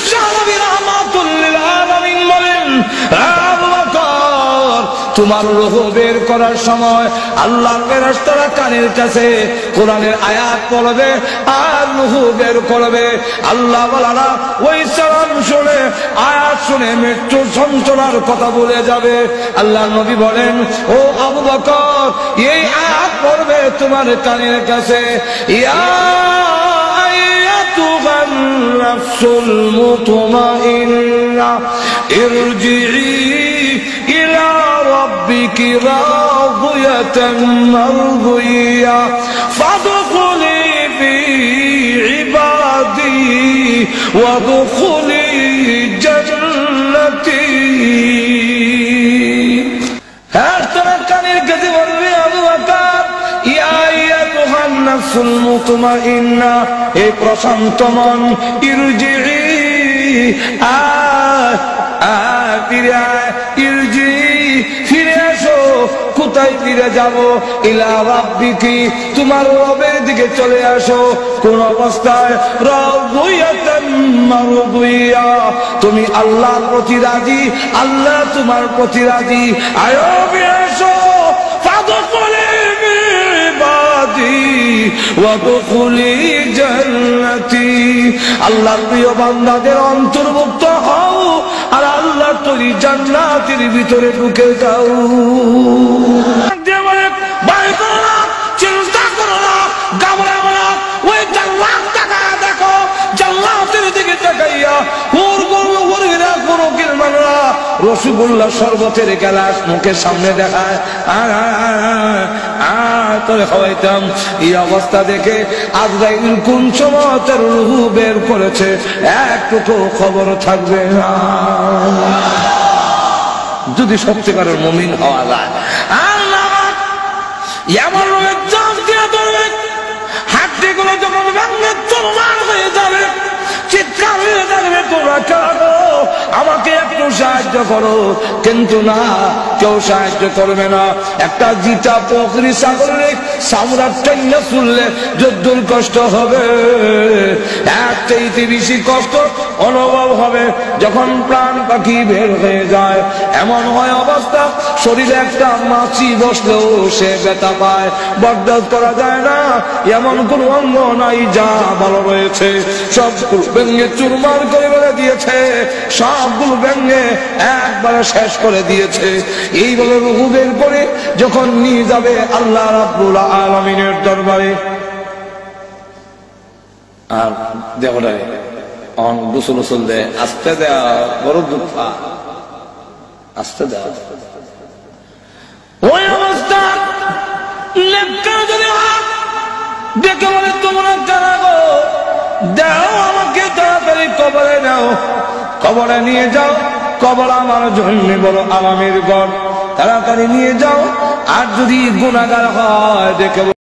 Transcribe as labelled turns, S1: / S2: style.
S1: বিশ্বনবী রাহমাতুল লিল আলামিন বলেন, আবু বকর তোমার রূহ বের করার সময় আল্লাহর ফেরেশতারা কানের কাছে কোরআনের আয়াত পড়বে আর রূহ বের করবে। আল্লাহ ওয়ালারা ওই সালাম শুনে আয়াত শুনে মৃত্যুর যন্ত্রণার কথা ভুলে যাবে। আল্লাহর নবী বলেন, ও আবু বকর এই আয়াত পড়বে তোমার কানের কাছে, ইয়া আইয়াতুহান নাফসুল মুতমাইন্না ইরজিই ইলা রাব্বিকি রাদিয়াতান মারদিয়া ফাদখুলি ফি ইবাদি ওয়াদখুলি জান্নাতি। হ্যাঁ তোমার কানের কাছে বলবে আবু বকর, ইয়া আইয়াতুহান নাফসুল মুতমাইন্না এই প্রশান্ত মন, ইরজিই ফিরে আয়, ইরজিই ফিরে আসো। কোথায় ফিরে যাব? ইলা রাব্বিকি তোমার রবের দিকে চলে আসো। কোন অবস্থায়? রাদিয়াতান মারদিয়া তুমি আল্লাহর প্রতি রাজি, আল্লাহ তোমার প্রতি রাজি। আয়ো ফিরে আসো, ফাদখুলি ফি ইবাদি ওয়াদখুলি জান্নাতি। আল্লাহর প্রিয় বান্দাদের অন্তর্ভুক্ত হও আর আল্লাহর তৈরি জান্নাতের ভিতরে ঢুকে যাও। চিন্তা করো না, ঘাবড়াবো না, ওই জান্নাত তাকায়া দেখো, জান্নাতের দিকে তাকাইয়া রসগোল্লা শরবতের গ্লাস মুখের সামনে দেখায়, তোরে খাওয়াইতাম। এই অবস্থা দেখে আজরাইল কোন সময় তার রূহ বের করেছে একটুকু খবর থাকবে না। যদি সত্যিকারের মুমিন হওয়া যায়, এমন হাড্ডিগুলো যখন ভাঙবে চুরমার হয়ে যাবে, চিৎকার হয়ে যাবে, তোমরা কাঁদো আমাকে একটু সাহায্য করো। কিন্তু না, কেউ সাহায্য করবে না। একটা জিটা বকরি ছাগলের চামড়া টাইনা শুনলে যদ্দুর কষ্ট হবে, এর চাইতে বেশি কষ্ট অনুভব হবে যখন প্রাণ পাখি বের হয়ে যায়। এমন হয় অবস্থা, শরীরে একটা মাছি বসলেও সে ব্যথা পায়, বরদাস্ত করা যায় না। এমন কোন অঙ্গ নাই যা ভালো রয়েছে, সবগুলো ভেঙে চুরমার করে বেড়ে দিয়েছে, সবগুলো ভেঙে একবারে শেষ করে দিয়েছে। এইভাবে রূহ বের করে যখন নিয়ে যাবে আল্লাহ রাব্বুল আলামিনের দরবারে, আর দেখো রে গোসল গোসল দে, আস্তে দেয়া বড় দুঃখ, আস্তে দেয়া। ওই অবস্থা দেখে বলে, তোমরা কারা গো, দাও আমাকে তাড়াতাড়ি কবরে নাও, কবরে নিয়ে যাও। কবর আমার জন্য বড় আরামের ঘর, তাড়াতাড়ি নিয়ে যাও। আর যদি গুনাহগার হয় দেখে